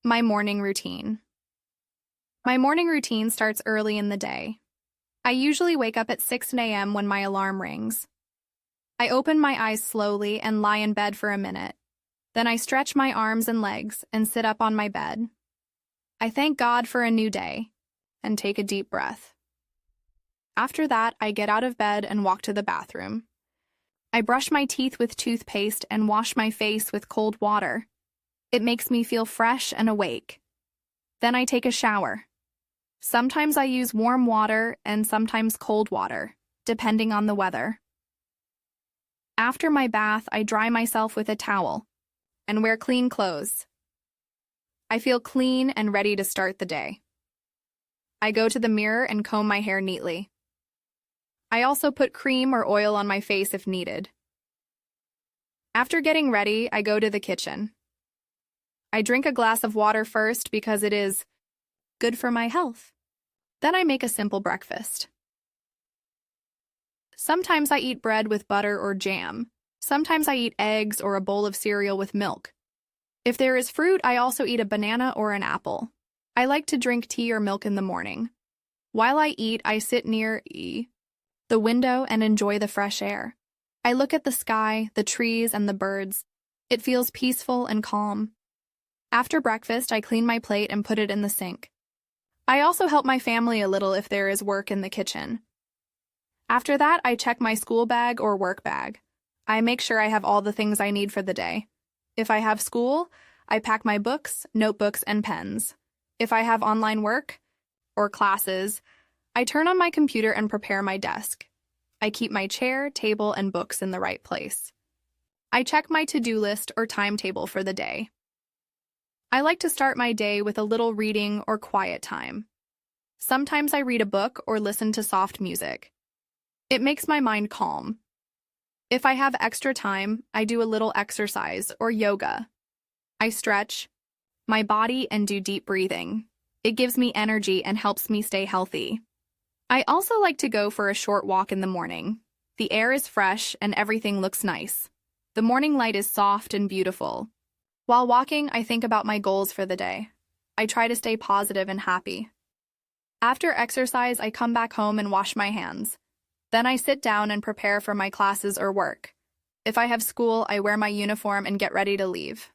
My morning routine. My morning routine starts early in the day. I usually wake up at 6 a.m. when my alarm rings. I open my eyes slowly and lie in bed for a minute. Then I stretch my arms and legs and sit up on my bed. I thank God for a new day and take a deep breath. After that, I get out of bed and walk to the bathroom. I brush my teeth with toothpaste and wash my face with cold water. It makes me feel fresh and awake. Then I take a shower. Sometimes I use warm water and sometimes cold water, depending on the weather. After my bath, I dry myself with a towel and wear clean clothes. I feel clean and ready to start the day. I go to the mirror and comb my hair neatly. I also put cream or oil on my face if needed. After getting ready, I go to the kitchen. I drink a glass of water first because it is good for my health. Then I make a simple breakfast. Sometimes I eat bread with butter or jam. Sometimes I eat eggs or a bowl of cereal with milk. If there is fruit, I also eat a banana or an apple. I like to drink tea or milk in the morning. While I eat, I sit near the window and enjoy the fresh air. I look at the sky, the trees, and the birds. It feels peaceful and calm. After breakfast, I clean my plate and put it in the sink. I also help my family a little if there is work in the kitchen. After that, I check my school bag or work bag. I make sure I have all the things I need for the day. If I have school, I pack my books, notebooks, and pens. If I have online work or classes, I turn on my computer and prepare my desk. I keep my chair, table, and books in the right place. I check my to-do list or timetable for the day. I like to start my day with a little reading or quiet time. Sometimes I read a book or listen to soft music. It makes my mind calm. If I have extra time, I do a little exercise or yoga. I stretch my body and do deep breathing. It gives me energy and helps me stay healthy. I also like to go for a short walk in the morning. The air is fresh and everything looks nice. The morning light is soft and beautiful. While walking, I think about my goals for the day. I try to stay positive and happy. After exercise, I come back home and wash my hands. Then I sit down and prepare for my classes or work. If I have school, I wear my uniform and get ready to leave.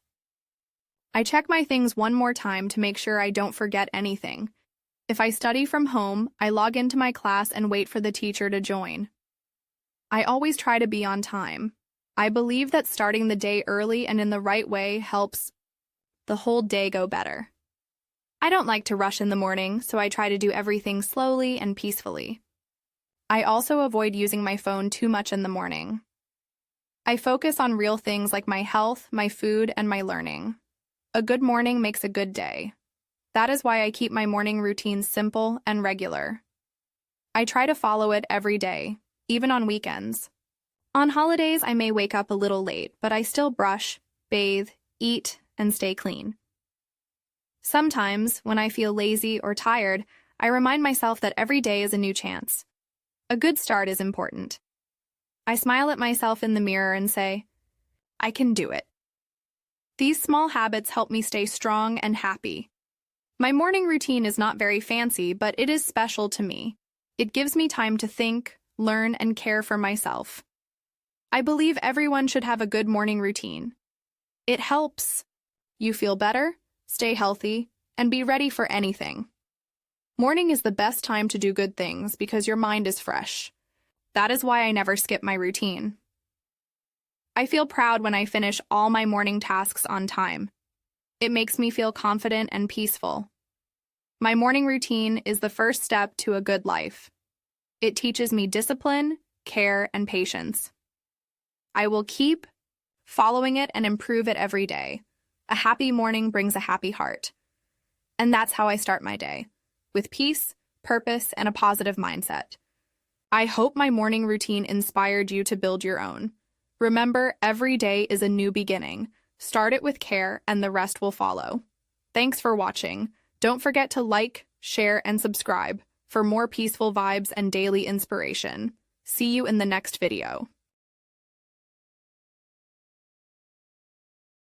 I check my things one more time to make sure I don't forget anything. If I study from home, I log into my class and wait for the teacher to join. I always try to be on time. I believe that starting the day early and in the right way helps the whole day go better. I don't like to rush in the morning, so I try to do everything slowly and peacefully. I also avoid using my phone too much in the morning. I focus on real things like my health, my food, and my learning. A good morning makes a good day. That is why I keep my morning routine simple and regular. I try to follow it every day, even on weekends. On holidays, I may wake up a little late, but I still brush, bathe, eat, and stay clean. Sometimes, when I feel lazy or tired, I remind myself that every day is a new chance. A good start is important. I smile at myself in the mirror and say, I can do it. These small habits help me stay strong and happy. My morning routine is not very fancy, but it is special to me. It gives me time to think, learn, and care for myself. I believe everyone should have a good morning routine. It helps you feel better, stay healthy, and be ready for anything. Morning is the best time to do good things because your mind is fresh. That is why I never skip my routine. I feel proud when I finish all my morning tasks on time. It makes me feel confident and peaceful. My morning routine is the first step to a good life. It teaches me discipline, care, and patience. I will keep following it and improve it every day. A happy morning brings a happy heart. And that's how I start my day, with peace, purpose, and a positive mindset. I hope my morning routine inspired you to build your own. Remember, every day is a new beginning. Start it with care, and the rest will follow. Thanks for watching. Don't forget to like, share, and subscribe for more peaceful vibes and daily inspiration. See you in the next video.